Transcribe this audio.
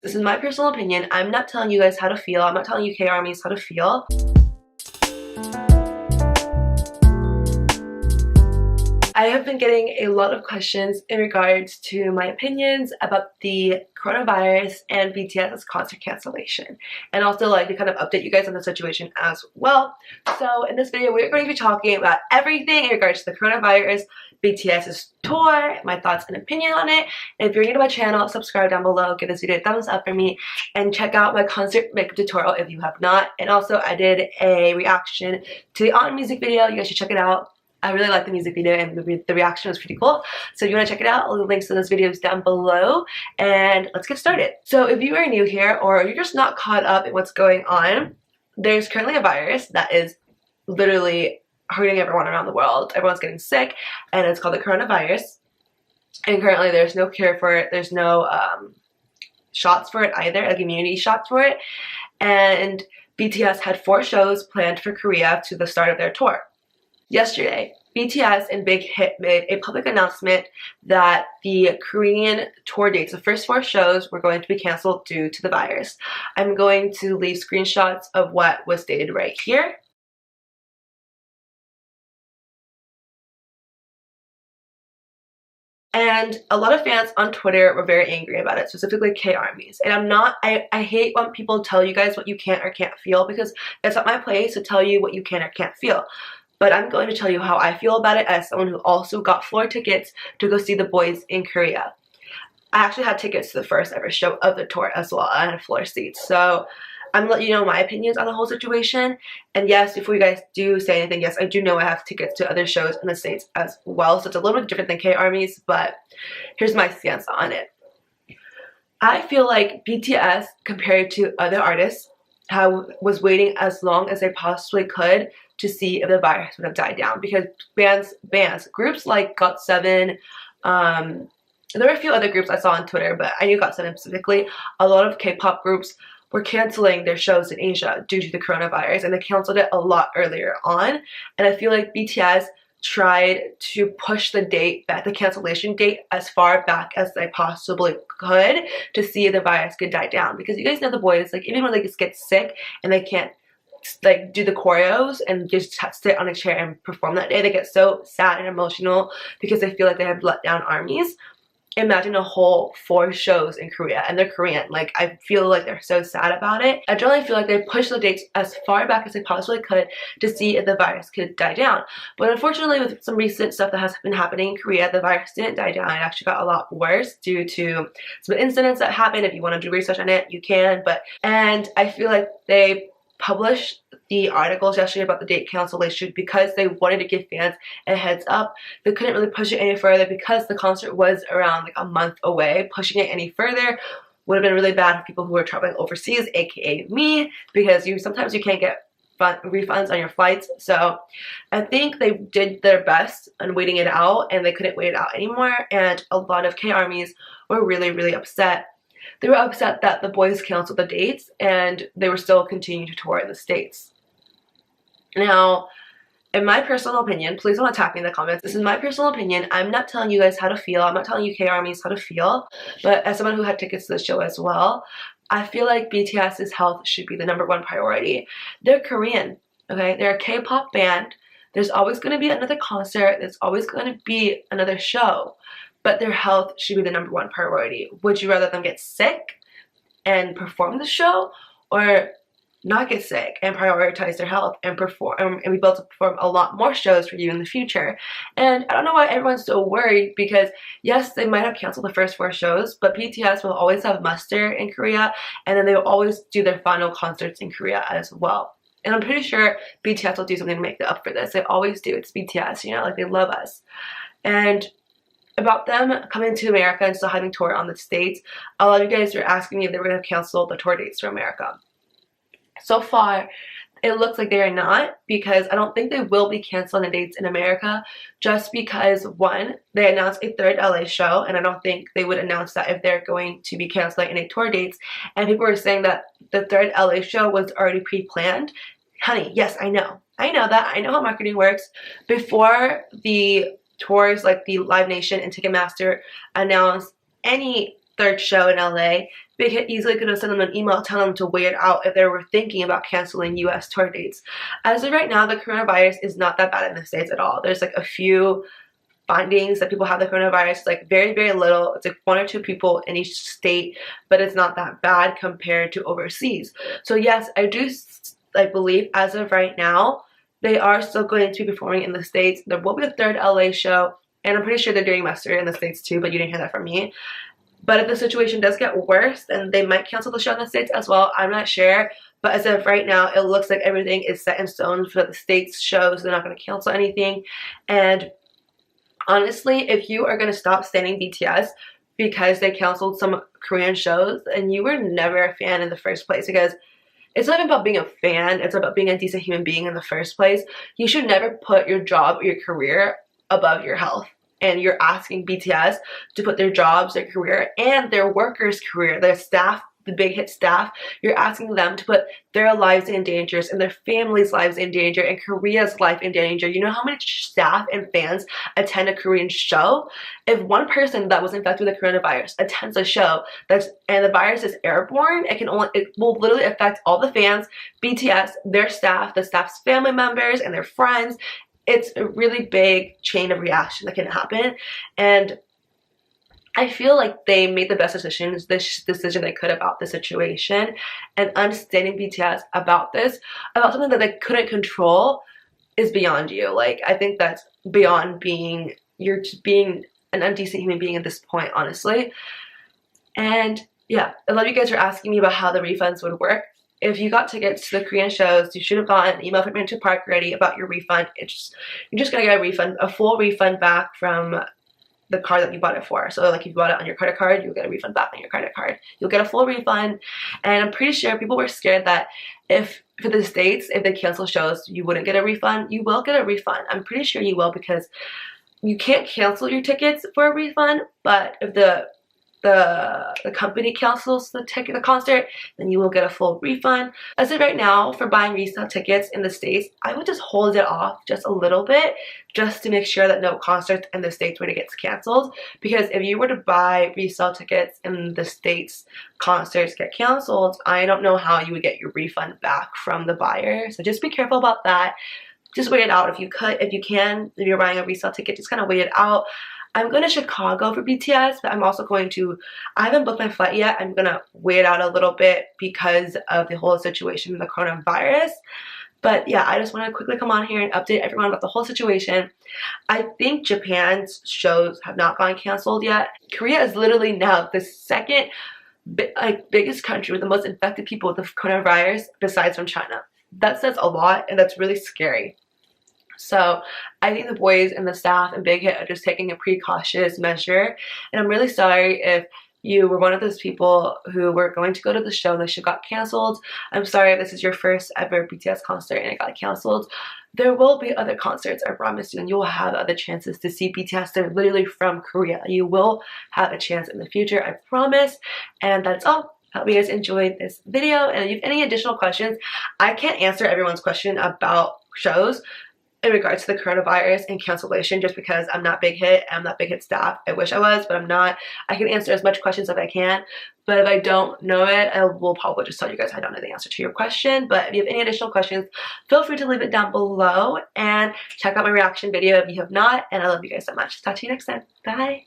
This is my personal opinion. I'm not telling you guys how to feel. I'm not telling UK armies how to feel. I have been getting a lot of questions in regards to my opinions about the coronavirus and BTS's concert cancellation, and also like to kind of update you guys on the situation as well. So in this video, we're going to be talking about everything in regards to the coronavirus, BTS's tour, my thoughts and opinion on it. And if you're new to my channel, subscribe down below, give this video a thumbs up for me, and check out my concert makeup tutorial if you have not. And also I did a reaction to the On music video. You guys should check it out. I really like the music video and the reaction was pretty cool. So if you want to check it out, I'll leave links to those videos down below. And let's get started. So if you are new here or you're just not caught up in what's going on, there's currently a virus that is literally hurting everyone around the world. Everyone's getting sick, and it's called the coronavirus. And currently there's no cure for it. There's no shots for it either, like immunity shots for it. And BTS had 4 shows planned for Korea to the start of their tour. Yesterday, BTS and Big Hit made a public announcement that the Korean tour dates, the first 4 shows, were going to be canceled due to the virus. I'm going to leave screenshots of what was stated right here. And a lot of fans on Twitter were very angry about it, specifically K-ARMYs. And I hate when people tell you guys what you can or can't feel, because it's not my place to tell you what you can or can't feel. But I'm going to tell you how I feel about it as someone who also got floor tickets to go see the boys in Korea. I actually had tickets to the first ever show of the tour as well. I had floor seats. So I'm letting you know my opinions on the whole situation. And yes, before you guys do say anything, yes, I do know I have tickets to other shows in the States as well. So it's a little bit different than K-ARMYs, but here's my stance on it. I feel like BTS, compared to other artists, was waiting as long as they possibly could to see if the virus would have died down, because groups like GOT7, there were a few other groups I saw on Twitter, but I knew GOT7 specifically. A lot of K-pop groups were canceling their shows in Asia due to the coronavirus, and they canceled it a lot earlier on. And I feel like BTS tried to push the date back, the cancellation date, as far back as they possibly could to see if the virus could die down. Because you guys know the boys, like, even when they just get sick and they can't like do the choreos and just sit on a chair and perform that day, they get so sad and emotional because they feel like they have let down armies. Imagine a whole 4 shows in Korea, and they're Korean. Like, I feel like they're so sad about it. I generally feel like they pushed the dates as far back as they possibly could to see if the virus could die down. But unfortunately, with some recent stuff that has been happening in Korea, the virus didn't die down. It actually got a lot worse due to some incidents that happened. If you want to do research on it, you can. And I feel like they published the articles yesterday about the date cancellation because they wanted to give fans a heads up. They couldn't really push it any further because the concert was around like a month away. Pushing it any further would have been really bad for people who are traveling overseas, aka me, because sometimes you can't get refunds on your flights. So I think they did their best on waiting it out, and they couldn't wait it out anymore. And a lot of K-ARMYs were really, really upset. They were upset that the boys canceled the dates and they were still continuing to tour in the States. Now, in my personal opinion, please don't attack me in the comments. This is my personal opinion. I'm not telling you guys how to feel. I'm not telling you K-ARMYs how to feel. But as someone who had tickets to the show as well, I feel like BTS's health should be the #1 priority. They're Korean, okay? They're a K-pop band. There's always going to be another concert. There's always going to be another show. But their health should be the #1 priority. Would you rather them get sick and perform the show, or not get sick and prioritize their health and perform and be able to perform a lot more shows for you in the future? And I don't know why everyone's so worried, because yes, they might have canceled the first 4 shows, but BTS will always have muster in Korea, and then they will always do their final concerts in Korea as well. And I'm pretty sure BTS will do something to make up for this. They always do. It's BTS, you know, like, they love us. And about them coming to America and still having tour on the States, a lot of you guys were asking me if they were going to cancel the tour dates for America. So far, it looks like they are not, because I don't think they will be canceling the dates in America, just because, one, they announced a 3rd LA show, and I don't think they would announce that if they're going to be canceling any tour dates. And people were saying that the 3rd LA show was already pre-planned. Honey, yes, I know that. I know how marketing works. Before the tours, like the Live Nation and Ticketmaster, announce any third show in LA, Big Hit easily could have sent them an email telling them to wait it out if they were thinking about canceling US tour dates. As of right now, the coronavirus is not that bad in the States at all. There's like a few findings that people have the coronavirus, like very, very little. It's like 1 or 2 people in each state, but it's not that bad compared to overseas. So yes, I do believe as of right now, they are still going to be performing in the States. There will be a third LA show, and I'm pretty sure they're doing Mustard in the States too, but you didn't hear that from me. But if the situation does get worse, then they might cancel the show in the States as well. I'm not sure. But as of right now, it looks like everything is set in stone for the States shows. They're not going to cancel anything. And honestly, if you are going to stop standing BTS because they canceled some Korean shows, and you were never a fan in the first place, because it's not even about being a fan, it's about being a decent human being in the first place. You should never put your job or your career above your health. And you're asking BTS to put their jobs, their career, and their workers' career, their staff, the Big Hit staff, you're asking them to put their lives in danger and their families' lives in danger and Korea's life in danger. You know how many staff and fans attend a Korean show? If one person that was infected with the coronavirus attends a show and the virus is airborne, it will literally affect all the fans, BTS, their staff, the staff's family members, and their friends. It's a really big chain of reaction that can happen, and I feel like they made the best decisions, this decision they could about the situation, and understanding BTS about this, about something that they couldn't control, is beyond you. Like, I think that's beyond you're just being an undecent human being at this point, honestly. And yeah, a lot of you guys are asking me about how the refunds would work. If you got tickets to the Korean shows, you should have gotten an email from Into Park already about your refund. You're just gonna get a refund, a full refund back from the card that you bought it for. So like if you bought it on your credit card, you'll get a refund back on your credit card. You'll get a full refund. And I'm pretty sure people were scared that for the States, if they cancel shows, you wouldn't get a refund. You will get a refund. I'm pretty sure you will, because you can't cancel your tickets for a refund, but if the company cancels the concert, then you will get a full refund. As of right now, for buying resale tickets in the States, I would just hold it off just a little bit, just to make sure that no concerts in the States were to get canceled. Because if you were to buy resale tickets in the States, concerts get canceled, I don't know how you would get your refund back from the buyer. So just be careful about that. Just wait it out if you can. If you're buying a resale ticket, just kind of wait it out. I'm going to Chicago for BTS, but I'm also I haven't booked my flight yet. I'm going to wait out a little bit because of the whole situation with the coronavirus. But yeah, I just want to quickly come on here and update everyone about the whole situation. I think Japan's shows have not gotten canceled yet. Korea is literally now the second biggest country with the most infected people with the coronavirus, besides from China. That says a lot, and that's really scary. So I think the boys and the staff and Big Hit are just taking a precautious measure, and I'm really sorry if you were one of those people who were going to go to the show and the show got canceled. I'm sorry if this is your first ever BTS concert and it got canceled. There will be other concerts, I promise you, and you will have other chances to see BTS. They're literally from Korea. You will have a chance in the future, I promise. And that's all. Hope you guys enjoyed this video, and if you have any additional questions, I can't answer everyone's question about shows in regards to the coronavirus and cancellation, just because I'm not Big Hit, I'm not Big Hit staff. I wish I was, but I'm not. I can answer as much questions as I can, but if I don't know it, I will probably just tell you guys I don't know the answer to your question. But if you have any additional questions, feel free to leave it down below, and check out my reaction video if you have not, and I love you guys so much. Talk to you next time. Bye!